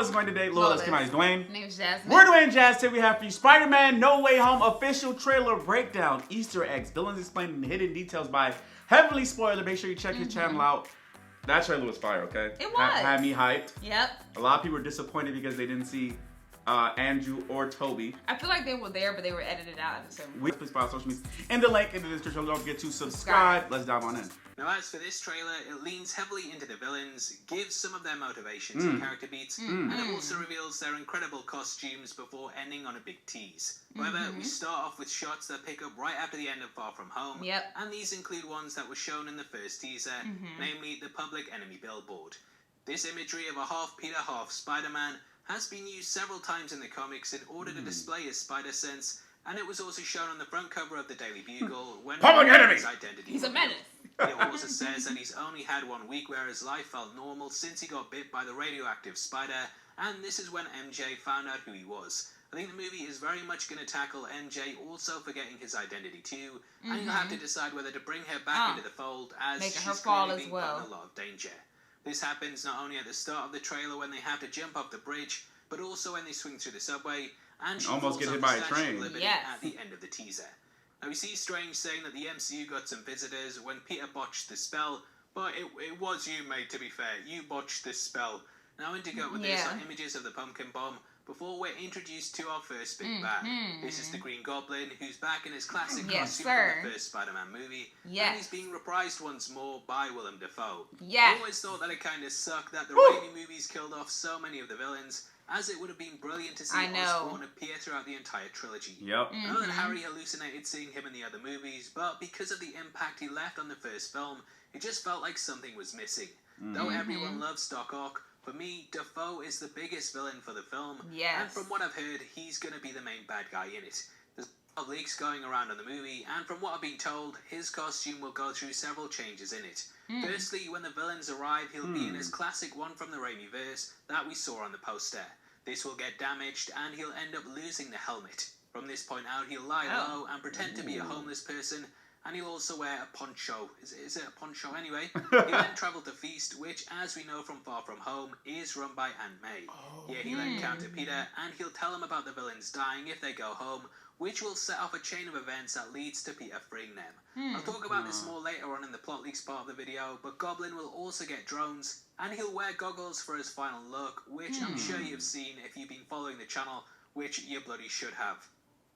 what's going today? Loyalist, come on, it's Dwayne. My name is Jasmine. We're Dwayne Jazz. Today we have for you Spider-Man No Way Home official trailer breakdown, Easter eggs, villains explaining hidden details by heavily spoiler. Make sure you check his channel out. That trailer was fire, okay? It was. Had me hyped. Yep. A lot of people were disappointed because they didn't see Andrew or Toby. I feel like they were there, but they were edited out at the same time. Please follow social media in the link in the description. Don't forget to subscribe. Let's dive on in. Now, as for this trailer, it leans heavily into the villains, gives some of their motivations and character beats, and it also reveals their incredible costumes before ending on a big tease. However, we start off with shots that pick up right after the end of Far From Home, and these include ones that were shown in the first teaser, namely the Public Enemy billboard. This imagery of a half Peter, half Spider-Man has been used several times in the comics in order to display his spider sense, and it was also shown on the front cover of the Daily Bugle when Public Enemy! His identity. He's a menace. It also says that he's only had 1 week where his life felt normal since he got bit by the radioactive spider, and this is when MJ found out who he was. I think the movie is very much going to tackle MJ also forgetting his identity too, and you'll have to decide whether to bring her back into the fold as Making her she's fall clearly as being put well. in a lot of danger. This happens not only at the start of the trailer when they have to jump off the bridge, but also when they swing through the subway, and she Almost falls get off hit the by a Statue train. of Liberty Yes. at the end of the teaser. Now we see Strange saying that the MCU got some visitors when Peter botched the spell, but it was you, mate, to be fair. You botched this spell. Now in to go with this are images of the pumpkin bomb before we're introduced to our first big bad. This is the Green Goblin, who's back in his classic costume from the first Spider-Man movie, and he's being reprised once more by Willem Dafoe. I always thought that it kind of sucked that the Raimi movies killed off so many of the villains, as it would have been brilliant to see Osborn appear throughout the entire trilogy. I know that Harry hallucinated seeing him in the other movies, but because of the impact he left on the first film, it just felt like something was missing. Though everyone loves Doc Ock, for me, Dafoe is the biggest villain for the film, and from what I've heard, he's going to be the main bad guy in it. There's a lot of leaks going around on the movie, and from what I've been told, his costume will go through several changes in it. Firstly, when the villains arrive, he'll be in his classic one from the Raimi verse that we saw on the poster. This will get damaged, and he'll end up losing the helmet. From this point out, he'll lie low and pretend to be a homeless person, and he'll also wear a poncho. Is it a poncho anyway? He'll then travel to Feast, which, as we know from Far From Home, is run by Aunt May. He'll encounter Peter, and he'll tell him about the villains dying if they go home, which will set off a chain of events that leads to Peter freeing them. I'll talk about this more later on in the plot leaks part of the video, but Goblin will also get drones, and he'll wear goggles for his final look, which I'm sure you've seen if you've been following the channel, which you bloody should have.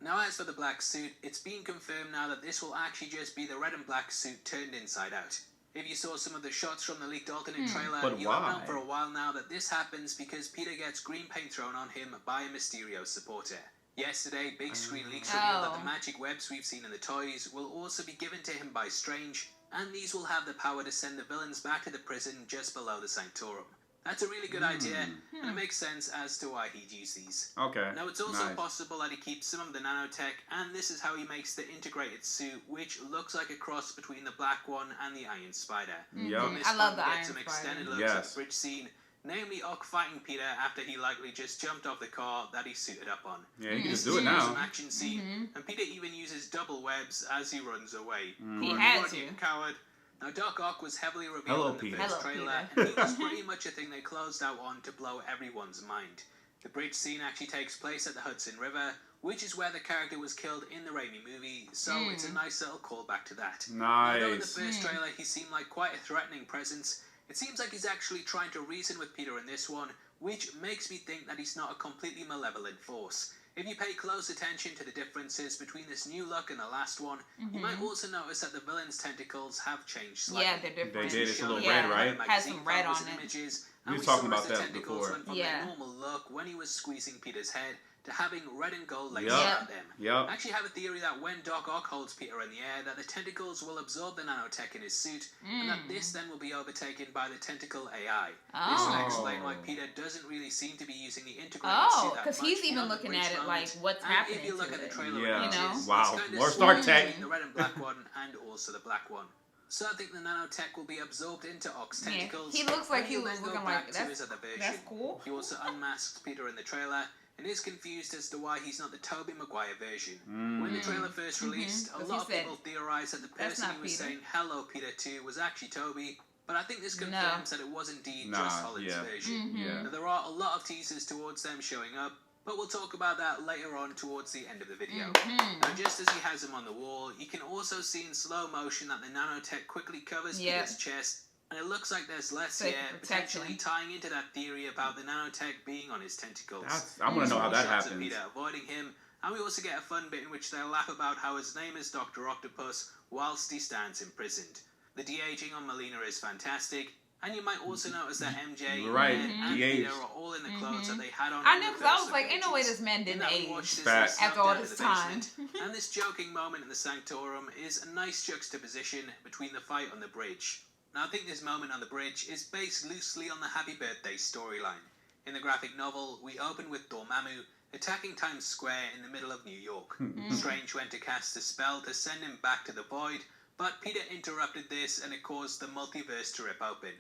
Now as for the black suit, it's been confirmed now that this will actually just be the red and black suit turned inside out. If you saw some of the shots from the leaked alternate trailer, you'll have known for a while now that this happens because Peter gets green paint thrown on him by a Mysterio supporter. Yesterday, big screen leaks revealed that the magic webs we've seen in the toys will also be given to him by Strange, and these will have the power to send the villains back to the prison just below the Sanctorum. That's a really good idea, and it makes sense as to why he'd use these. Now, it's also possible that he keeps some of the nanotech, and this is how he makes the integrated suit, which looks like a cross between the black one and the Iron Spider. From this I love the we Iron get some Spider. extended looks at the bridge scene, namely Ock fighting Peter after he likely just jumped off the car that he suited up on. He can just do it now. Some action scene, and Peter even uses double webs as he runs away. He had to. You coward. Now, Doc Ock was heavily revealed in the first trailer, and he was pretty much a thing they closed out on to blow everyone's mind. The bridge scene actually takes place at the Hudson River, which is where the character was killed in the Raimi movie, so it's a nice little callback to that. Although in the first trailer he seemed like quite a threatening presence, it seems like he's actually trying to reason with Peter in this one, which makes me think that he's not a completely malevolent force. If you pay close attention to the differences between this new look and the last one, you might also notice that the villain's tentacles have changed slightly. They're different. They did. It's a little red, right? Has some red on it. Images, We and was talking saw about as the that tentacles before. went from their normal look when he was squeezing Peter's head to having red and gold lace around them. I actually have a theory that when Doc Ock holds Peter in the air, that the tentacles will absorb the nanotech in his suit, and that this then will be overtaken by the tentacle AI. This will explain why Peter doesn't really seem to be using the integrated suit that much. Because he's even looking at it like, what's happening if you look to at the it. trailer Yeah. wow. More Stark Tech. The red and black one and also the black one. So I think the nanotech will be absorbed into Ock's tentacles. He looks like he was then looking go like back to his other version. that's cool. He also unmasks Peter in the trailer and is confused as to why he's not the Tobey Maguire version. When the trailer first released, a lot of people theorized that the person who was saying "Hello, Peter" to was actually Tobey, but I think this confirms that it was indeed just Holland's version. Yeah. Now, there are a lot of teasers towards them showing up, but we'll talk about that later on towards the end of the video. Now, just as he has him on the wall, you can also see in slow motion that the nanotech quickly covers Peter's chest, and it looks like there's less here, potentially tying into that theory about the nanotech being on his tentacles. I want to know how that Shots happens. of Peter avoiding him, and we also get a fun bit in which they laugh about how his name is Dr. Octopus whilst he stands imprisoned. The de-aging on Melina is fantastic, and you might also notice that MJ and Peter are all in the clothes that they had on. I knew, because I was like, ain't no way this man didn't age after all this time. And this joking moment in the Sanctorum is a nice juxtaposition between the fight on the bridge. Now, I think this moment on the bridge is based loosely on the Happy Birthday storyline. In the graphic novel, we open with Dormammu attacking Times Square in the middle of New York. Strange went to cast a spell to send him back to the Void, but Peter interrupted this and it caused the multiverse to rip open.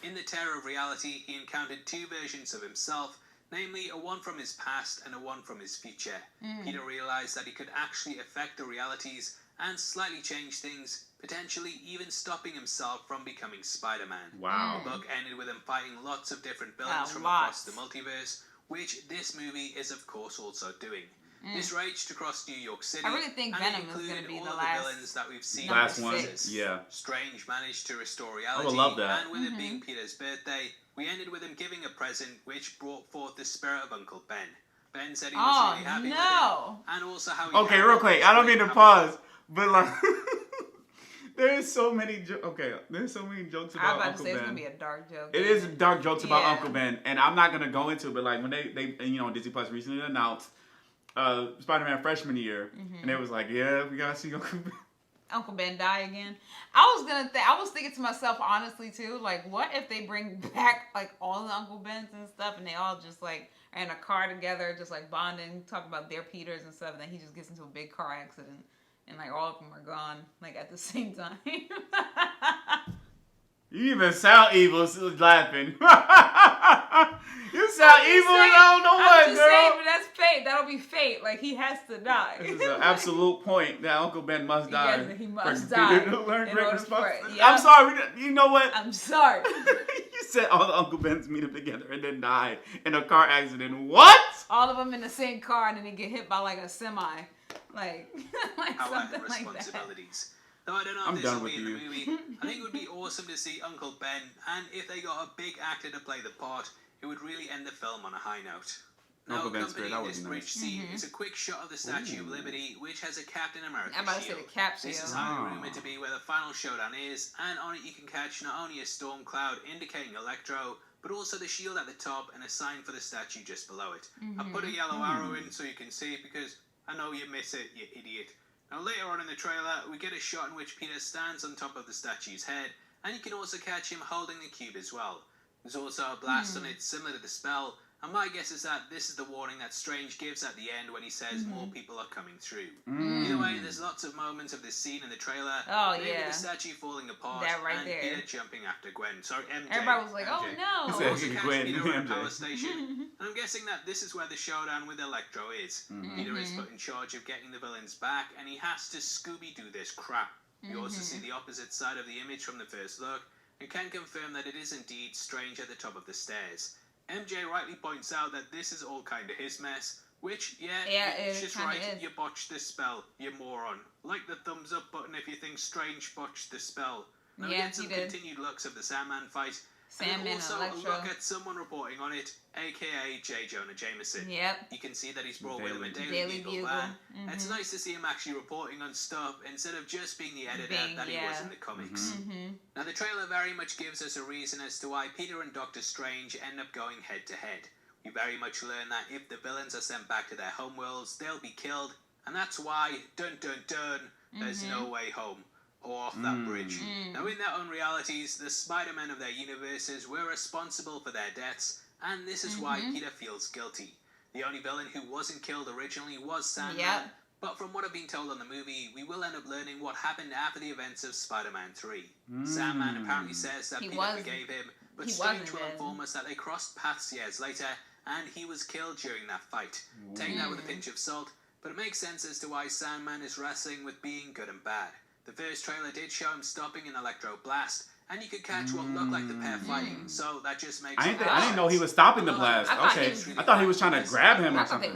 In the Terror of Reality, he encountered two versions of himself, namely a one from his past and a one from his future. Peter realized that he could actually affect the realities and slightly change things, potentially even stopping himself from becoming Spider-Man. Wow. The book ended with him fighting lots of different villains from across the multiverse, which this movie is of course also doing. This raged across New York City. I really think Venom is going to be the last villains that we've seen. Last one, yeah. Strange managed to restore reality. I would love that. And with it being Peter's birthday, we ended with him giving a present which brought forth the spirit of Uncle Ben. Ben said he was really happy with him, and also how he... Okay, real quick, I don't mean to pause, but like... There's so many jokes about Uncle Ben. I'm about to say it's gonna be a dark joke. It is dark jokes about Uncle Ben, and I'm not gonna go into it. But like when they Disney Plus recently announced Spider-Man freshman year, and it was like, yeah, we gotta see Uncle Ben. Uncle Ben die again. I was thinking to myself honestly too, like, what if they bring back like all the Uncle Bens and stuff, and they all just like are in a car together, just like bonding, talking about their Peters and stuff, and then he just gets into a big car accident. And like all of them are gone, like at the same time. You even sound evil, still laughing. You sound evil, and I don't know what, I'm just saying, but that's fate. That'll be fate. Like he has to die. This is an absolute point that Uncle Ben must die. Yes, he must die. To learn great responsibility. Yep. I'm sorry. You know what? I'm sorry. You said all the Uncle Bens meet up together and then die in a car accident. What? All of them in the same car, and then they get hit by like a semi. Like However, something like that. responsibilities. Though I don't know if this will be in the movie. I think it would be awesome to see Uncle Ben, and if they got a big actor to play the part, it would really end the film on a high note. Now, accompanying this bridge scene is a quick shot of the Statue of Liberty, which has a Captain America I'm about to say shield. the cap shield. This is highly rumored to be where the final showdown is, and on it you can catch not only a storm cloud indicating Electro, but also the shield at the top and a sign for the statue just below it. I put a yellow arrow in so you can see it because I know you miss it, you idiot. Now later on in the trailer, we get a shot in which Peter stands on top of the statue's head, and you can also catch him holding the cube as well. There's also a blast on it similar to the spell, and my guess is that this is the warning that Strange gives at the end when he says more people are coming through. Either way, there's lots of moments of this scene in the trailer. Namely the statue falling apart and Peter jumping after Gwen. Sorry, MJ. Everybody was like, MJ. oh no. I also catch Peter at a power station, and I'm guessing that this is where the showdown with Electro is. Peter is put in charge of getting the villains back, and he has to Scooby-Doo this crap. We also see the opposite side of the image from the first look, and can confirm that it is indeed Strange at the top of the stairs. MJ rightly points out that this is all kind of his mess, which, it's just right, you botched this spell, you moron. Like the thumbs up button if you think Strange botched the spell. Now we get some continued looks of the Sandman fight, and also a look at someone reporting on it, aka J. Jonah Jameson. You can see that he's brought with him a Daily Bugle van. It's nice to see him actually reporting on stuff instead of just being the editor that he was in the comics. Now the trailer very much gives us a reason as to why Peter and Doctor Strange end up going head to head. We very much learn that if the villains are sent back to their homeworlds, they'll be killed, and that's why, dun dun dun, there's no way home. Or off that bridge. Now in their own realities, the Spider-Men of their universes were responsible for their deaths, and this is why Peter feels guilty. The only villain who wasn't killed originally was Sandman, but from what I've been told on the movie, we will end up learning what happened after the events of Spider-Man 3. Sandman apparently says that Peter forgave him, but Strange will inform us that they crossed paths years later, and he was killed during that fight. Take that with a pinch of salt, but it makes sense as to why Sandman is wrestling with being good and bad. The first trailer did show him stopping an Electro Blast, and you could catch what looked like the pair fighting. So that just makes I didn't know he was stopping the blast. Okay, I thought he was trying to grab him or something.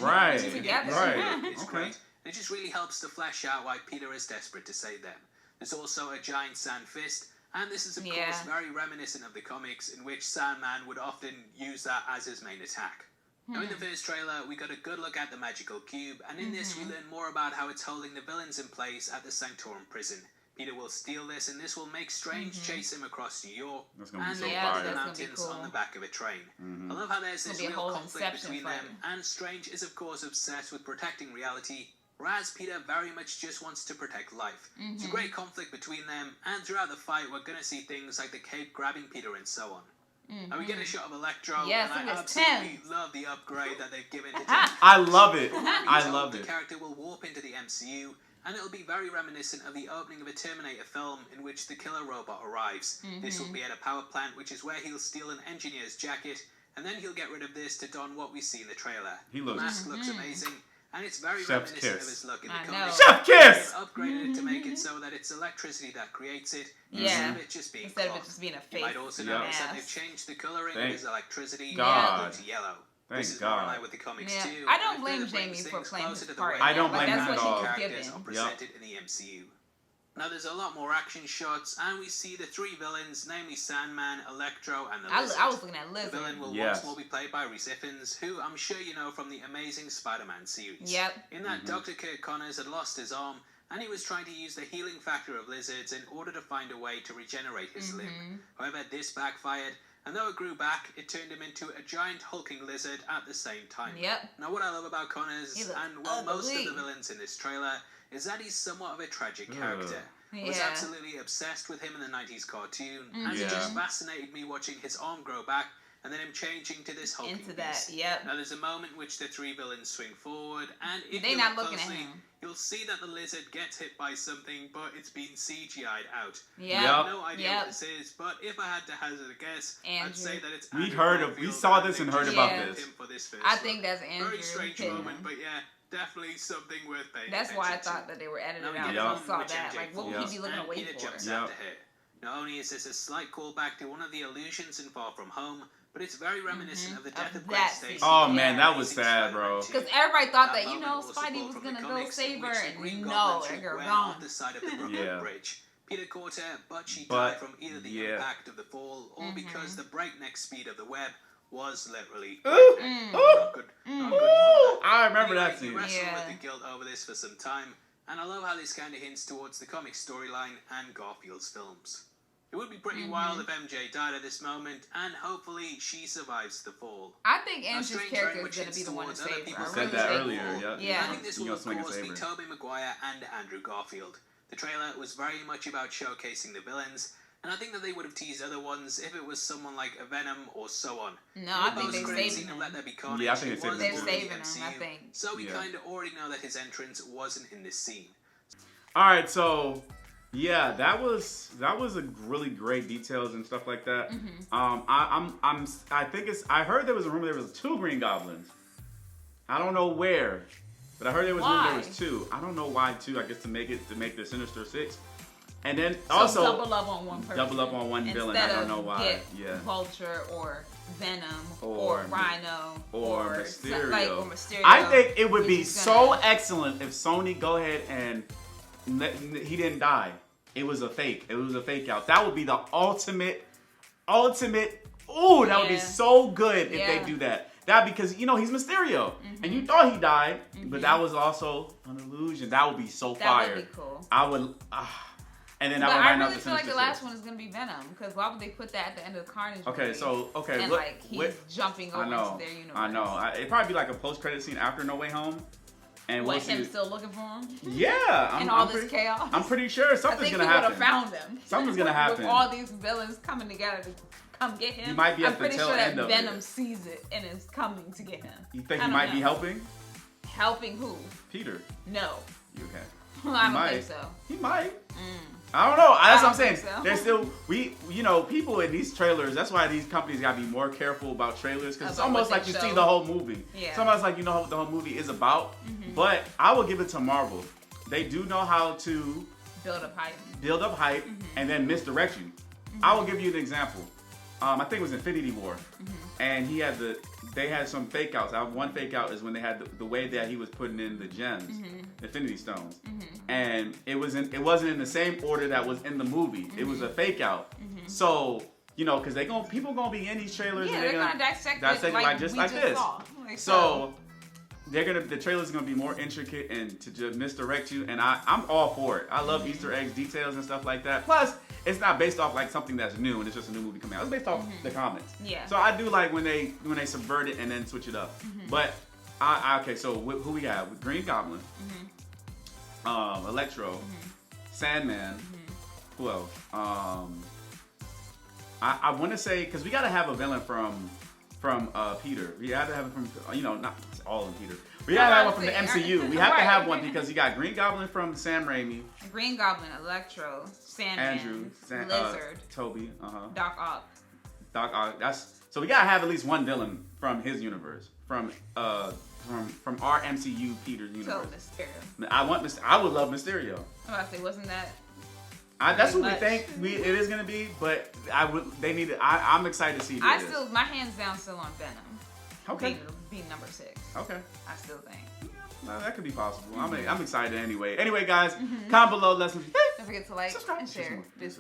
Right. It's great. It just really helps to flesh out why Peter is desperate to save them. There's also a giant sand fist, and this is of course very reminiscent of the comics, in which Sandman would often use that as his main attack. Now in the first trailer, we got a good look at the magical cube, and in this we learn more about how it's holding the villains in place at the Sanctorum prison. Peter will steal this, and this will make Strange chase him across New York and so over the mountains on the back of a train. I love how there's this real conflict between them, and Strange is of course obsessed with protecting reality, whereas Peter very much just wants to protect life. It's a great conflict between them, and throughout the fight we're going to see things like the cape grabbing Peter and so on. And we get a shot of Electro, and I absolutely love the upgrade that they've given to Tim. I love it. I love it. The character will warp into the MCU, and it'll be very reminiscent of the opening of a Terminator film in which the killer robot arrives. This will be at a power plant, which is where he'll steal an engineer's jacket, and then he'll get rid of this to don what we see in the trailer. The mask looks amazing, and it's very reminiscent of his look in the comics. Chef kiss! They've upgraded it to make it so that it's electricity that creates it, instead of it just being a fake. You might also notice that they've changed the coloring of his electricity God. to yellow. Thank this is God. more in line with the comics too. I don't blame Jamie for playing his part. I don't blame him at all. Characters are presented in the MCU. Now there's a lot more action shots, and we see the three villains, namely Sandman, Electro, and the Lizard. I was looking at Lizard. The villain will once more be played by Rhys Ifans, who I'm sure you know from the amazing Spider-Man series. In that, Dr. Kirk Connors had lost his arm, and he was trying to use the healing factor of lizards in order to find a way to regenerate his limb. However, this backfired, and though it grew back, it turned him into a giant hulking lizard at the same time. Now what I love about Connors, and most of the villains in this trailer, is that he's somewhat of a tragic character. I was absolutely obsessed with him in the 90s cartoon, and it just fascinated me watching his arm grow back, and then him changing to this hulking beast. Now there's a moment in which the three villains swing forward, and if you look closely, you'll see that the lizard gets hit by something, but it's been CGI'd out. I have no idea what this is, but if I had to hazard a guess, I'd say that it's we saw this and heard about this. I think that's Andrew. Very strange moment, but definitely something worth paying That's why I thought that they were editing out when I saw that. Like, what would he be looking away for? Not only is this a slight callback to one of the illusions in Far From Home, but it's very reminiscent of the death of Gwen Stacy. Oh man, that was sad, bro. Because everybody thought that, Spidey was gonna go save her, and no, that girl gone. The side of the Brooklyn Bridge. Peter caught her, but she died from either the impact of the fall or because the breakneck speed of the web was literally not good. I remember that scene. We wrestled with the guilt over this for some time, and I love how this kind of hints towards the comic storyline and Garfield's films. It would be pretty wild if MJ died at this moment, and hopefully she survives the fall. I think Andrew's character is going to be the one to save her. I said that earlier, I think this will of course be Tobey Maguire and Andrew Garfield. The trailer was very much about showcasing the villains, and I think that they would have teased other ones if it was someone like a Venom or so on. No, I think they're saving him. Let There Be Carnage. Yeah, I think they're saving him, I think. So we kind of already know that his entrance wasn't in this scene. Alright, so yeah, that was a really great details and stuff like that. I heard there was a rumor there was 2 Green Goblins. I don't know where, but I heard there was rumor there was 2. I don't know why 2. I guess to make the Sinister 6. And then also double up on one person. Double up on one villain. I don't know why. Vulture or Venom or Rhino or Mysterio. Or Mysterio. I think it would be so excellent if Sony go ahead and he didn't die. It was a fake. It was a fake out. That would be the ultimate. Ooh, that would be so good if they do that. That because he's Mysterio, and you thought he died, but that was also an illusion. That would be so fire. That would be cool. I would. And then I really feel like the last one is gonna be Venom, because why would they put that at the end of the Carnage movie? And he's jumping over into their universe. I know. It'd probably be like a post-credit scene after No Way Home. And we'll him still looking for him? Yeah. And all this chaos? I'm pretty sure something's going to happen. I think he would have found him. Something's going to happen. With all these villains coming together to come get him. He might be at the tail end of it. I'm pretty sure that Venom sees it and is coming to get him. You think he might be helping? Helping who? Peter. No. You okay? I don't think so. He might. I don't know. That's what I'm saying. So. There's still people in these trailers. That's why these companies gotta be more careful about trailers, because it's almost like you see the whole movie. Yeah. It's almost like you know what the whole movie is about. But I will give it to Marvel. They do know how to Build up hype. and then misdirect you. I will give you an example. I think it was Infinity War, and they had some fake outs. One fake out is when they had the way that he was putting in the gems, Infinity Stones, and it wasn't in the same order that was in the movie. It was a fake out. So because people gonna be in these trailers, Yeah, and they're gonna dissect it like just we like just this. saw. So the trailer's gonna be more intricate and to just misdirect you, and I'm all for it. I love Easter eggs, details, and stuff like that. Plus, it's not based off like something that's new and it's just a new movie coming out. It's based off the comics. Yeah. So I do like when they subvert it and then switch it up. But okay, so who we have? With Green Goblin, Electro, Sandman. Who else? I want to say because we gotta have a villain from Peter. We have to have it from not all in Peter. We have to have one from the MCU. We have to have one because you got Green Goblin from Sam Raimi, Green Goblin, Electro, Sandman, Lizard, Toby, Doc Ock. So we gotta have at least one villain from his universe, from our MCU Peter universe. So Mysterio. I would love Mysterio. I say, wasn't that? That's what we think it is gonna be, but I'm excited to see. My hands down still on Venom. Okay. Being number 6. Okay. I still think. Well, that could be possible. I'm excited anyway. Anyway, guys, comment below. Don't forget to like subscribe, and share this